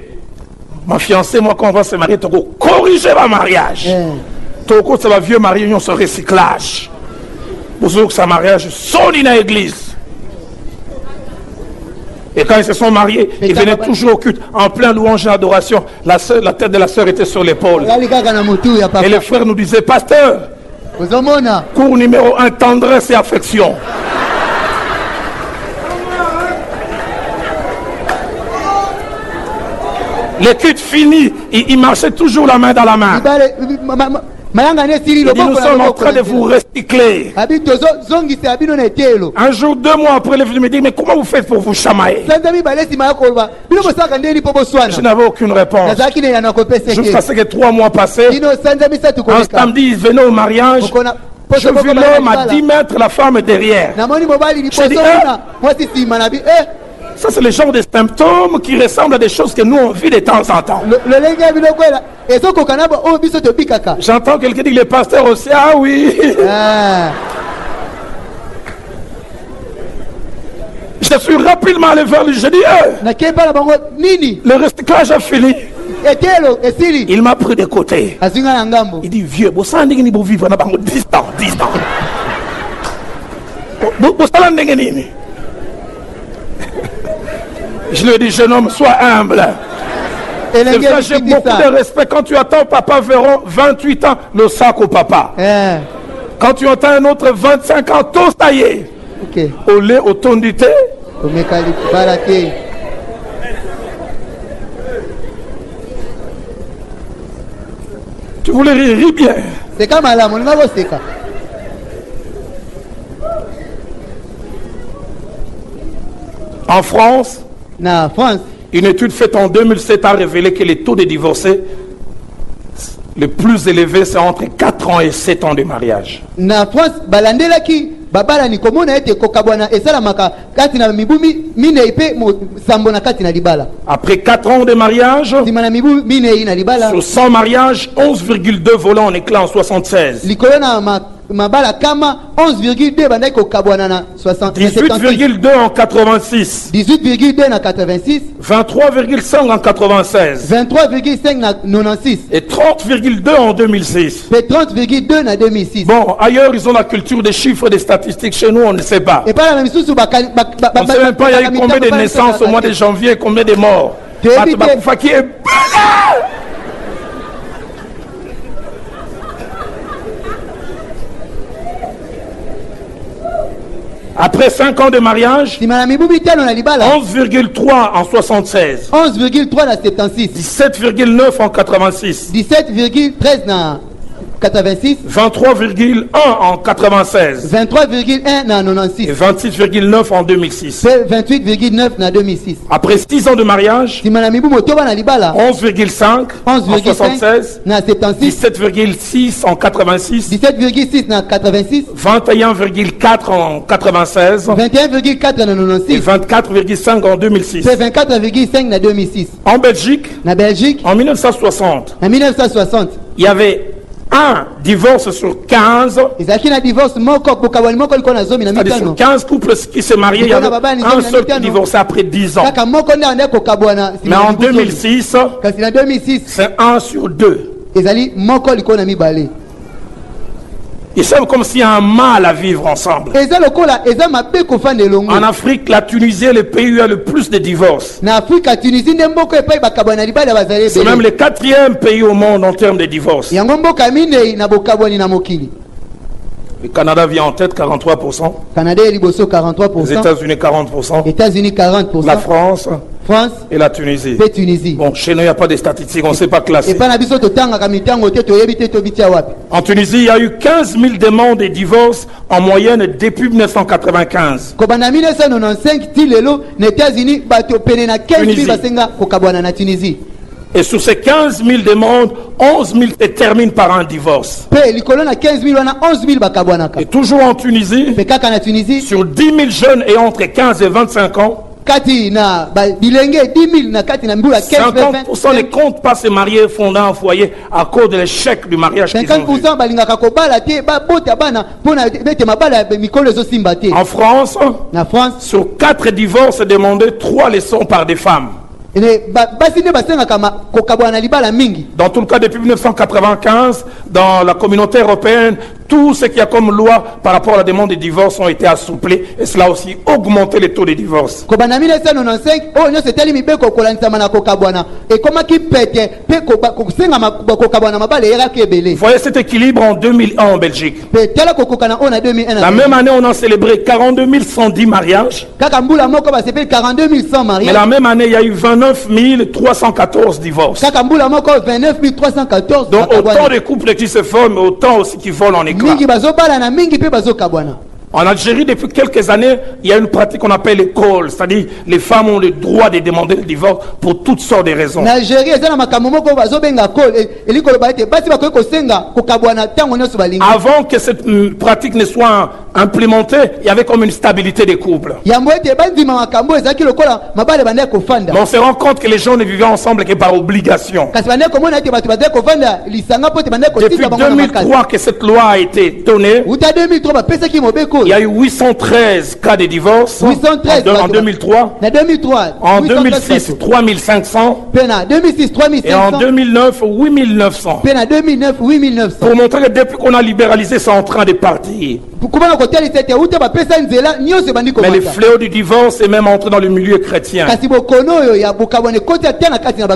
ma fiancée, moi quand on va se marier, tu corriger ma mariage. Toko, ça va vieux marié, on se recyclage. Pour ceux que ça mariage, sonne dans l'église. Et quand ils se sont mariés, ils venaient toujours au culte, en plein louange et adoration. La tête de la sœur était sur l'épaule. lali kaka na motu ya Et papa le frère nous disait, pasteur, ozomona cours numéro 1, tendresse et affection. Les cultes finis, ils marchaient toujours la main dans la main. libale mayanga ne esili Il dit, nous loboko na sommes en loboko train na de vous recycler. abi tozongisa bino na etelo Un jour, 2 mois après, il est venu me dire, mais comment vous faites pour vous chamailler? sanza mibale nsima ya koloba bino bosalaka ndeni mpo Je boswana n'avais aucune réponse. nazalaki ne yana kopesa Jusqu'à ce ete que 3 mois passés, bino sanza misatu un koleka samedi, ils venaient au mariage. Je vis l'homme à 10 mètres, la femme derrière. namoni mobali liboso Je dis, kuna mwasi nsima na bi Ça, c'est le genre de symptômes qui ressemblent à des choses que nous, on vit de temps en temps. lolenge ya biloko ela ezokoka na oyo biso tobikaka J'entends quelqu'un dire, le pasteur aussi, ah oui. Je suis rapidement allé vers lui, je dis, nakei mpa na bango nini le recyclage a fini. etelo esili Il m'a pris de côté. azinga na ngambo Il dit, vieux, vous savez que vous vivre dans 10 ans, 10 ans. Vous savez. Je lui ai dit, jeune homme, sois humble. C'est elenge ça, j'ai beaucoup de respect. Quand tu attends papa Véron, 28 ans, le sac au papa. Quand tu attends un autre 25 ans, tout ça y est. ok Au lait, au ton du thé. komeka libala te Tu voulais rire, ris bien. seka malamu olinga koseka En France, na France une étude faite en 2007 a révélé que les taux de divorcés le plus élevé, c'est entre 4 ans et 7 ans de mariage. na France balandelaki babalani komona ete kokabwana esalamaka kati na mibu minei mpe sambo na kati na libala Après 4 ans de mariage, nsima na mibu minei na libala sur 100 mariages, 11,2 volants en éclat en 76. likolo na mabala kama 11,2 bandaki kokabwana na 18,2 en 86. 18,2 na 86 23,5 en 96. 23,5 na 96 Et 30,2 en 2006. pe 30,2 na 2006 Bon, ailleurs, ils ont la culture des chiffres et des statistiques. Chez nous, on ne sait pas. epala na misusu On ne sait même pas il y a eu combien de naissances au mois de janvier et combien de morts. Qui est après 5 ans de mariage, nsima na mibu mitano na libala 11,3 en 76, 11,3 na 76 17,9 en 86, 17,13 na 86 23,1 en 96 23,1 na et 96 26,9 en 2006. pe 28,9 na 2006 Après 6 ans de mariage, nsima na mibu motoba na libala 11,5 en 76, 11,5 na 76 17,6 en 86, 17,6 na 86 21,4 en 96 21,4 na et 96 24,5 en 2006. pe 24,5 na 2006 En Belgique, na Belgique en 1960, na 1960 il y avait un divorce sur 15. ezalaki na divorce moko bokabwani moko liko na zomi na C'est-à-dire sur mitano 15 couples qui se mariaient, il y avait un seul qui divorçait après 10 ans. kaka moko nde ande kokabwana Mais en 2006, kasi na 2006 c'est 1 sur 2. ezali moko liko na mibale Ils sont comme s'il y a un mal à vivre ensemble. En Afrique, la Tunisie est le pays où il y a le plus de divorces. C'est même le 4e pays au monde en termes de divorces. Le Canada vient en tête, 43%. Les États-Unis, 40%. La France et la Tunisie. Bon, chez nous, il n'y a pas de statistiques, on ne sait pas classer. En Tunisie, il y a eu 15 000 demandes de divorce en moyenne depuis 1995. Et sur ces 15 000 demandes, 11 000 se terminent par un divorce. Et toujours en Tunisie, sur 10 000 jeunes et entre 15 et 25 ans, 50% ne comptent pas se marier et fonder un foyer à cause de l'échec du mariage qu'ils ont vu. En France, sur 4 divorces demandés, 3 le sont par des femmes. Dans tout le cas, depuis 1995, dans la communauté européenne, tout ce qu'il y a comme loi par rapport à la demande de divorce ont été assouplis et cela a aussi augmenté les taux de divorce. Vous voyez cet équilibre en 2001 en Belgique. La même année, on a célébré 42 110 mariages. Mais la même année, il y a eu 29 314 divorces. Donc autant de couples qui se forment, autant aussi qui volent en éclat. En Algérie, depuis quelques années, il y a une pratique qu'on appelle l'école, c'est-à-dire les femmes ont le droit de demander le divorce pour toutes sortes de raisons. Avant que cette pratique ne soit implémentée, il y avait comme une stabilité des couples. Mais on se rend compte que les gens ne vivaient ensemble que par obligation. Depuis 2003 que cette loi a été donnée, il y a eu 813 cas de divorce en 2003. En 2006, 3500. Et en 2009, 8900. Pour montrer que depuis qu'on a libéralisé, c'est en train de partir. Mais le fléau du divorce est même entré dans le milieu chrétien.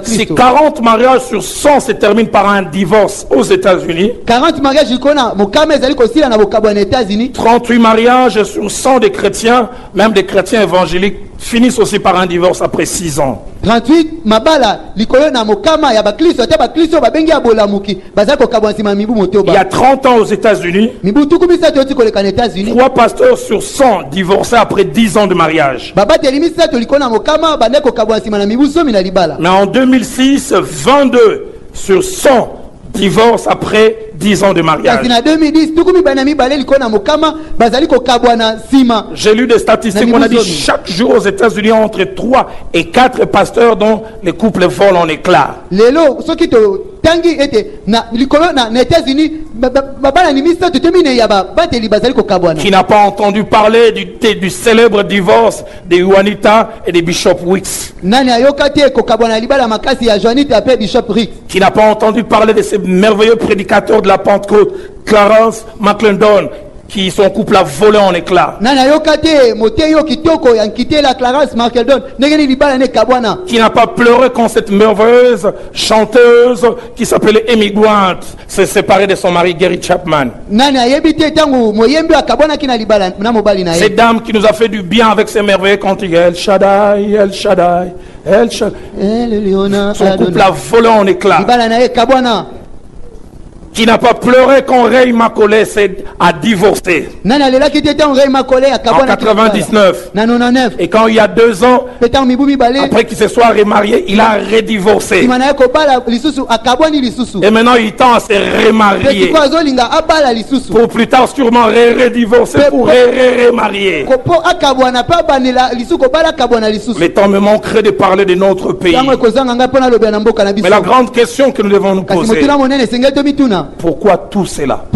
Si 40 mariages sur 100 se terminent par un divorce aux États-Unis, 38 mariages sur 100 des chrétiens, même des chrétiens évangéliques, finissent aussi par un divorce après 6 ans. 38 mabala likolo na mokama ya bakristo ate bakristo babengi abolamuki bazako kabwansima mibu moteo ba. Il y a 30 ans aux États-Unis, 3 pasteurs sur 100 divorcés après 10 ans de mariage. Baba telimisa to likolo na mokama bandeko kabwansima na mibu somi na libala. Mais en 2006, 22 sur 100 divorce après 10 ans de mariage. J'ai lu des statistiques, on a dit chaque jour aux États-Unis entre 3 et 4 pasteurs dont les couples volent en éclats. Qui n'a pas entendu parler du célèbre divorce de Juanita et de Bishop Wicks? Qui n'a pas entendu parler de ces merveilleux prédicateurs de la Pentecôte, Clarence McClendon, qui son couple a volé en éclats? Qui n'a pas pleuré quand cette merveilleuse chanteuse qui s'appelait Amy Grant s'est séparée de son mari Gary Chapman? Cette dame qui nous a fait du bien avec ses merveilleux cantiques, El Shaddai, El Shaddai, El Shaddai. Son couple a volé en éclats. Qui n'a pas pleuré quand Ray Macaulay a divorcé en 99. Et quand il y a 2 ans, après qu'il se soit remarié, il a redivorcé. Et maintenant il tend à se remarier pour plus tard sûrement redivorcer pour remarier. Le temps me manquerait de parler de notre pays. Mais la grande question que nous devons nous poser: pourquoi tout cela?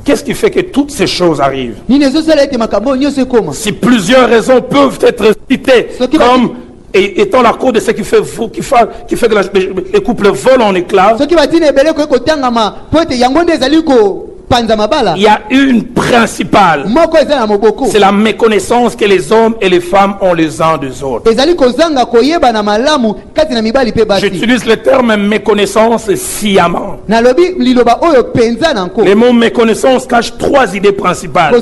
Qu'est-ce qui fait que toutes ces choses arrivent? Si plusieurs raisons peuvent être citées, comme et étant la cause de ce qui fait que les couples volent en éclats, il y a une principale. C'est la méconnaissance que les hommes et les femmes ont les uns des autres. J'utilise le terme méconnaissance sciemment. Le mot méconnaissance cache 3 idées principales.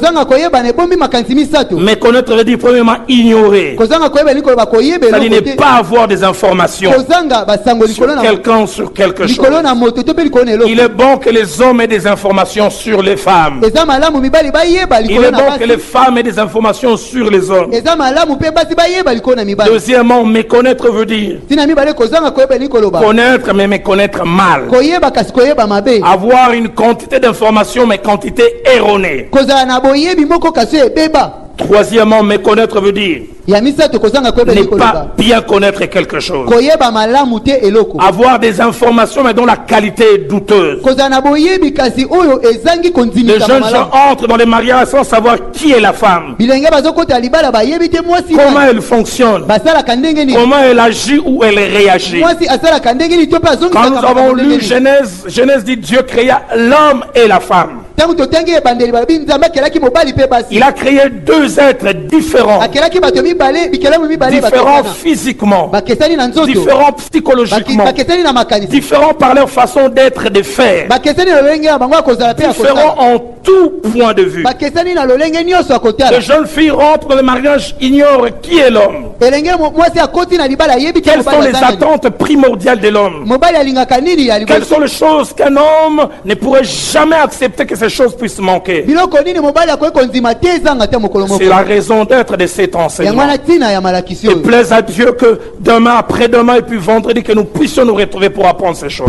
Méconnaître veut dire premièrement ignorer. C'est-à-dire ne pas avoir des informations sur quelqu'un, sur quelque chose. Il est bon que les hommes aient des informations sur les femmes. Il est bon que les femmes aient des informations sur les hommes. Deuxièmement, méconnaître veut dire connaître mais méconnaître mal. Avoir une quantité d'informations mais quantité erronée. Troisièmement, méconnaître veut dire ne pas bien connaître quelque chose. Avoir des informations mais dont la qualité est douteuse. Les jeunes gens entrent dans les mariages sans savoir qui est la femme, comment elle fonctionne, comment elle agit ou elle réagit. Quand nous avons lu Genèse dit Dieu créa l'homme et la femme. Il a créé 2 êtres différents. Différents physiquement, différents psychologiquement, différents par leur façon d'être et de faire, différents en tout point de vue. Les jeunes filles rentrent dans le mariage, ignorent qui est l'homme. Quelles sont les attentes primordiales de l'homme? Quelles sont les choses qu'un homme ne pourrait jamais accepter que ces choses puissent manquer? C'est la raison d'être de cet enseignement. Et plaise à Dieu que demain, après-demain et puis vendredi, que nous puissions nous retrouver pour apprendre ces choses.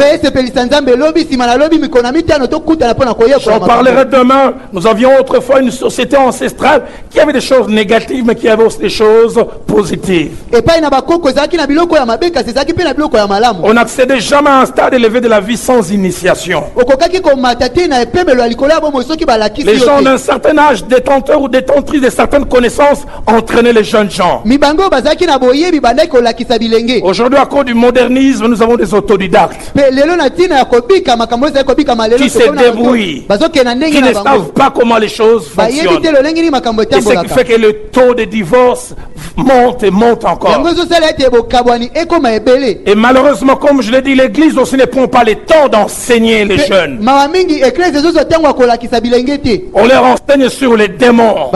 J'en parlerai demain. Nous avions autrefois une société ancestrale qui avait des choses négatives mais qui avait aussi des choses positives. On n'accédait jamais à un stade élevé de la vie sans initiation. Les gens d'un certain âge, détenteurs ou détentrices de certaines connaissances, entraînaient les jeunes gens. Aujourd'hui, à cause du modernisme, nous avons des autodidactes qui se débrouillent, qui ne savent pas comment les choses fonctionnent. Et ce qui fait que le taux de divorce monte et monte encore. Et malheureusement, comme je l'ai dit, l'église aussi ne prend pas le temps d'enseigner les jeunes. On leur enseigne sur les démons.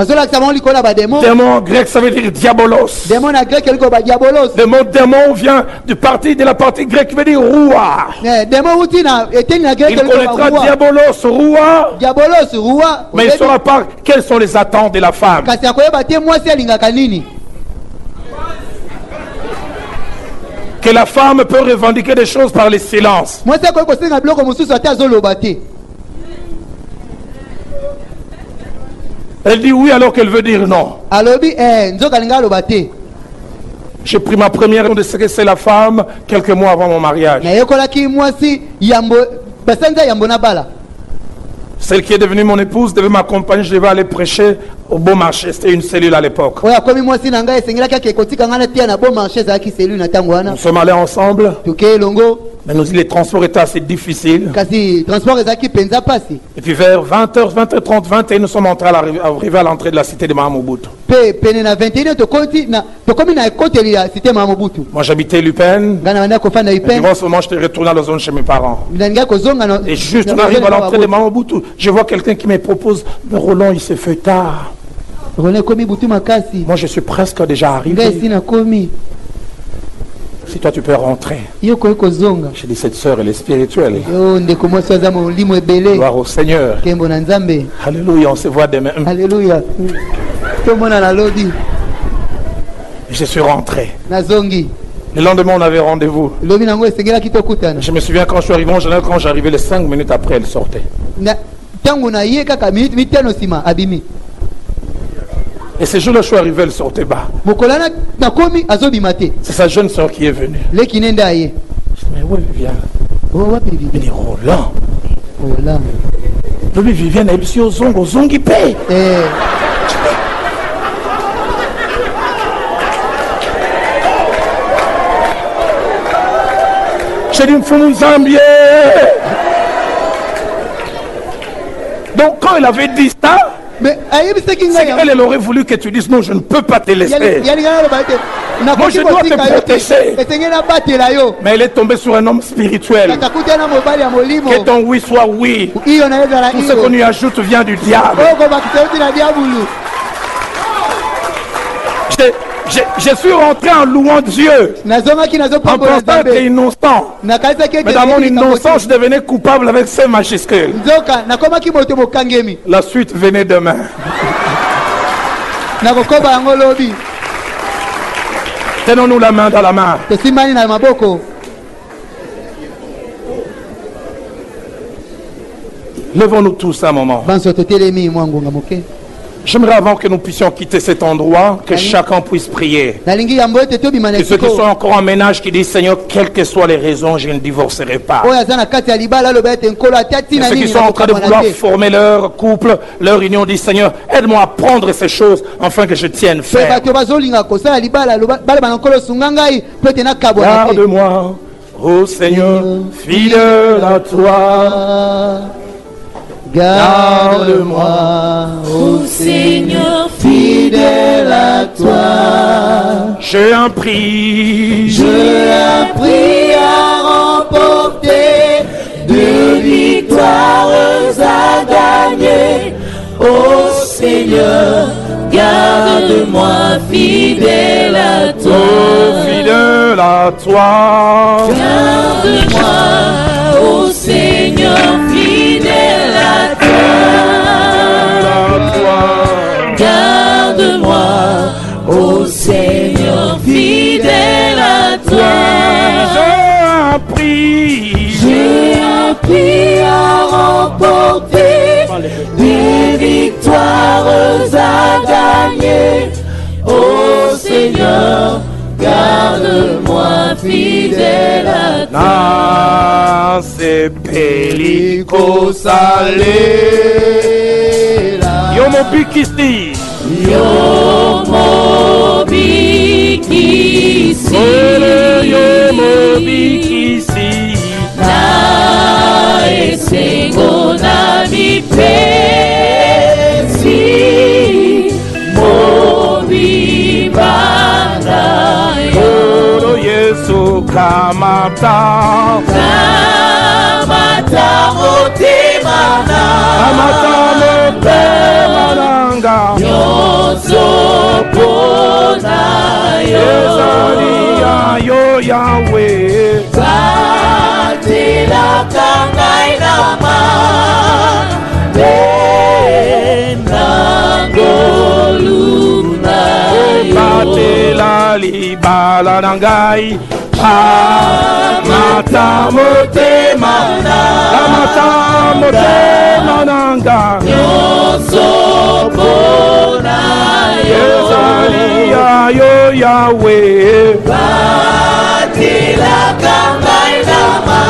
Démon grec, ça veut dire diabolos. Le mot démon vient de la partie grecque qui veut dire roi. Il connaîtra diabolos, roi, mais il ne saura pas quelles sont les attentes de la femme. Que la femme peut revendiquer des choses par le silence. Elle dit oui alors qu'elle veut dire non. J'ai pris ma première de ce que c'est la femme quelques mois avant mon mariage. Celle qui est devenue mon épouse devait m'accompagner, je devais aller prêcher au Bon Marché. C'était une cellule à l'époque. Nous sommes allés ensemble. Mais nous, les transports étaient assez difficiles. Et puis vers 20h, 20h30, 21, nous sommes arrivés à l'entrée de la cité de Mahamobutu. Moi j'habitais Lupin. Et durant ce moment, j'étais retourné à la zone chez mes parents. Et juste on arrive à l'entrée de Mahamobutu, je vois quelqu'un qui me propose, mais Roland, il se fait tard. Moi je suis presque déjà arrivé. Si toi tu peux rentrer. J'ai dit cette sœur elle est spirituelle. Gloire au Seigneur. Alléluia, on se voit demain. Alléluia. Je suis rentré. Le lendemain on avait rendez-vous. Je me souviens quand je suis arrivé en général, quand j'arrivais les 5 minutes après elle sortait. Et ce jour-là, je suis arrivé, elle sortait bas. C'est sa jeune soeur qui est venue. Je dis, mais où Viviane? Il dit, Roland. Je dis, Viviane, elle est au Zongi paye. J'ai dit Mfumu Nzambie. Donc quand il avait dit ça, mais c'est qu'elle aurait voulu que tu dises non, je ne peux pas te laisser. Moi je dois te protéger. Mais elle est tombée sur un homme spirituel. Que ton oui soit oui. Tout ce qu'on lui ajoute vient du diable. Je suis rentré en louant Dieu, en pensant être innocent. Mais dans mon innocence, je devenais coupable avec ces majuscules. La suite venait demain. Tenons-nous la main dans la main. Levons-nous tous un moment. J'aimerais avant que nous puissions quitter cet endroit, que chacun puisse prier. Et ceux qui sont encore en ménage qui disent Seigneur, quelles que soient les raisons, je ne divorcerai pas. Et ceux qui sont en train de vouloir former leur couple, leur union, disent Seigneur, aide-moi à prendre ces choses afin que je tienne ferme. Garde-moi, ô Seigneur, fidèle à toi. Garde-moi, ô Seigneur, fidèle à toi. J'ai un prix à remporter, de victoires à gagner. Ô Seigneur, garde-moi, fidèle à toi. Oh, fidèle à toi. Garde-moi, ô Seigneur, fidèle à toi. Garde-moi, ô Seigneur, fidèle à toi. J'ai un prix à remporter, des victoires à gagner. Ô Seigneur, garde-moi, fidèle à toi. C'est Pelico Salé. Yomo Bikisi. Yomo Bikisi. Yomo Bikisi. Na esengo na mipesi. Mobi bana yo. Yesu kamata. Kamata motemana. Kamata motemananga. Nyonso pona yo. Yezaria yo Yahweh. Batela kangai nama. Benangoluna yo. Batela libala nangai. Kamata motemana. Kamata motemananga. Nyonso pona yo. Yezaria yo Yahweh. Batela kangai nama.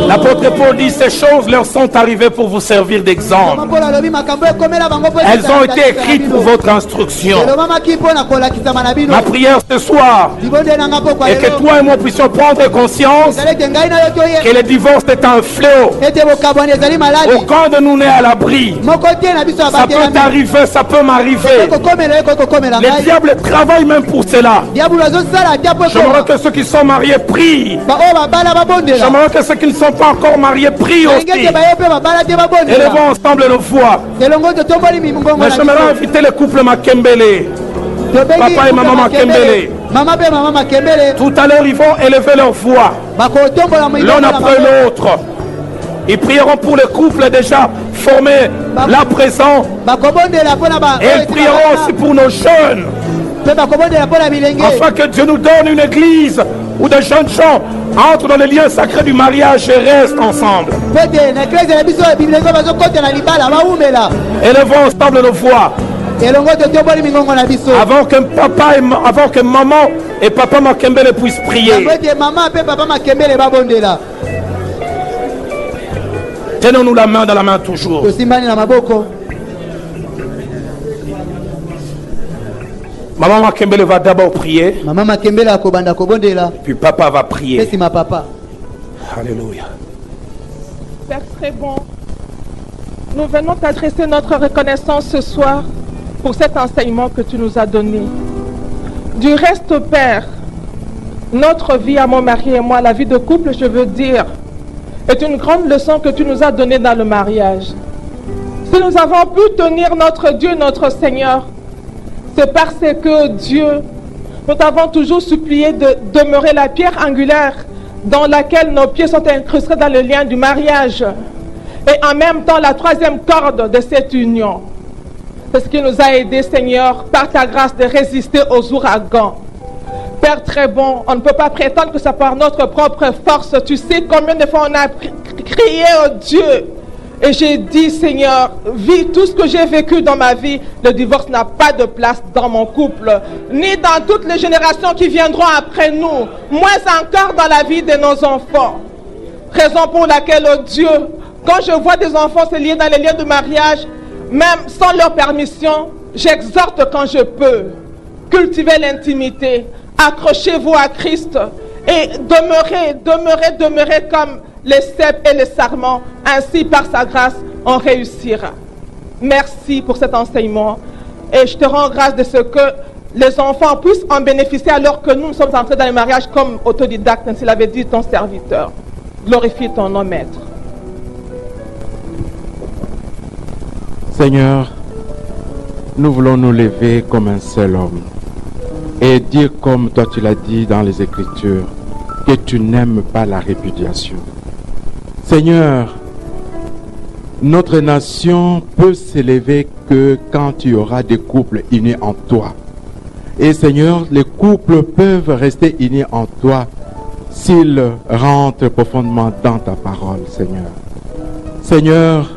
L'apôtre Paul dit ces choses leur sont arrivées pour vous servir d'exemple. Elles ont été écrites pour votre instruction. Ma prière ce soir est que toi et moi puissions prendre conscience que le divorce est un fléau. Aucun de nous n'est à l'abri. Ça peut t'arriver, ça peut m'arriver. Le diable travaille même pour cela. J'aimerais que ceux qui sont mariés prient. J'aimerais que ceux qui ne sont pas encore mariés prient aussi. Élevons ensemble nos voix. Mais j'aimerais inviter le couple Makembele. Papa et maman Makembele. Tout à l'heure ils vont élever leur voix l'un après l'autre. Ils prieront pour le couple déjà formé là présent. Et ils prieront aussi pour nos jeunes. Afin que Dieu nous donne une église où des jeunes gens entrent dans les liens sacrés du mariage et restent ensemble. Élevons ensemble nos voix. Avant que maman et papa Makembele puissent prier. Tenons-nous la main dans la main toujours. Maman Makembele va d'abord prier. Maman Makembele akobanda kobondela. Puis papa va prier. C'est ma papa. Alléluia. Père très bon, nous venons t'adresser notre reconnaissance ce soir pour cet enseignement que tu nous as donné. Du reste, Père, notre vie à mon mari et moi, la vie de couple, je veux dire, est une grande leçon que tu nous as donnée dans le mariage. Si nous avons pu tenir notre Dieu, notre Seigneur, c'est parce que Dieu, nous t'avons toujours supplié de demeurer la pierre angulaire dans laquelle nos pieds sont incrustés dans le lien du mariage et en même temps la troisième corde de cette union. C'est ce qui nous a aidés, Seigneur, par ta grâce de résister aux ouragans. Père très bon, on ne peut pas prétendre que c'est par notre propre force. Tu sais combien de fois on a crié au Dieu. Et j'ai dit, Seigneur, vis tout ce que j'ai vécu dans ma vie, le divorce n'a pas de place dans mon couple, ni dans toutes les générations qui viendront après nous, moins encore dans la vie de nos enfants. Raison pour laquelle, oh Dieu, quand je vois des enfants se lier dans les liens de mariage, même sans leur permission, j'exhorte quand je peux, cultivez l'intimité, accrochez-vous à Christ et demeurez comme les cèpes et les sarments, ainsi par sa grâce, on réussira. Merci pour cet enseignement et je te rends grâce de ce que les enfants puissent en bénéficier alors que nous sommes entrés dans le mariage comme autodidactes, ainsi l'avait dit ton serviteur. Glorifie ton nom, Maître. Seigneur, nous voulons nous lever comme un seul homme et dire comme toi tu l'as dit dans les Écritures, que tu n'aimes pas la répudiation. Seigneur, notre nation peut s'élever que quand il y aura des couples unis en toi. Et Seigneur, les couples peuvent rester unis en toi s'ils rentrent profondément dans ta parole, Seigneur. Seigneur,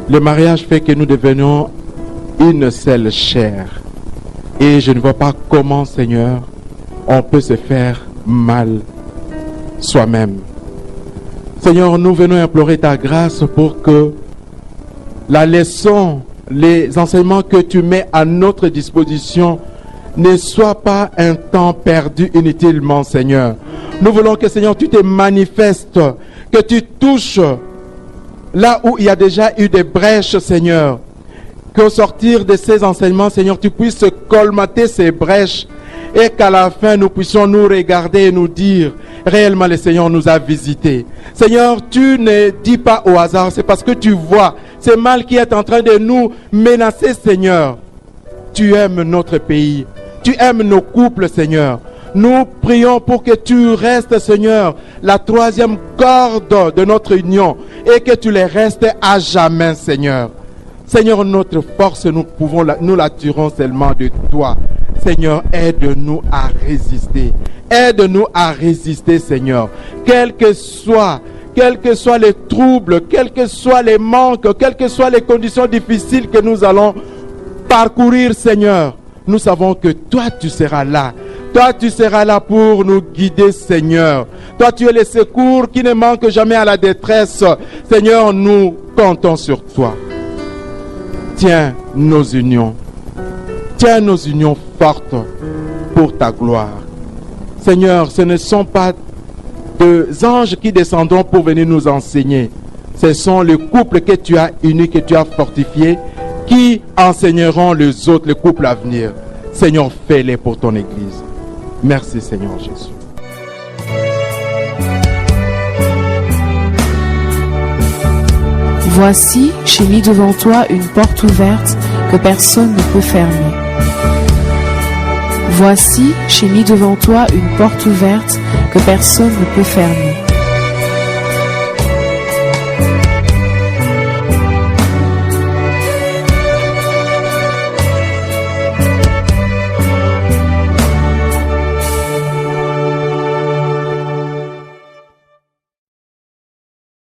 le mariage fait que nous devenons une seule chair. Et je ne vois pas comment, Seigneur, on peut se faire mal soi-même. Seigneur, nous venons implorer ta grâce pour que la leçon, les enseignements que tu mets à notre disposition ne soient pas un temps perdu inutilement, Seigneur. Nous voulons que, Seigneur, tu te manifestes, que tu touches là où il y a déjà eu des brèches, Seigneur. Qu'au sortir de ces enseignements, Seigneur, tu puisses colmater ces brèches et qu'à la fin, nous puissions nous regarder et nous dire, réellement, le Seigneur nous a visités. Seigneur, tu ne dis pas au hasard, c'est parce que tu vois ce mal qui est en train de nous menacer, Seigneur. Tu aimes notre pays, tu aimes nos couples, Seigneur. Nous prions pour que tu restes, Seigneur, la troisième corde de notre union et que tu les restes à jamais, Seigneur. Seigneur, notre force, nous la tirons seulement de toi. Seigneur, aide-nous à résister. Aide-nous à résister, Seigneur. Quels que soient les troubles, quels que soient les manques, quelles que soient les conditions difficiles que nous allons parcourir, Seigneur, nous savons que toi, tu seras là. Toi, tu seras là pour nous guider, Seigneur. Toi, tu es le secours qui ne manque jamais à la détresse. Seigneur, nous comptons sur toi. Tiens nos unions fortes pour ta gloire. Seigneur, ce ne sont pas des anges qui descendront pour venir nous enseigner. Ce sont les couples que tu as unis, que tu as fortifiés, qui enseigneront les autres, les couples à venir. Seigneur, fais-les pour ton Église. Merci, Seigneur Jésus. Voici, j'ai mis devant toi une porte ouverte que personne ne peut fermer. Voici, j'ai mis devant toi une porte ouverte que personne ne peut fermer.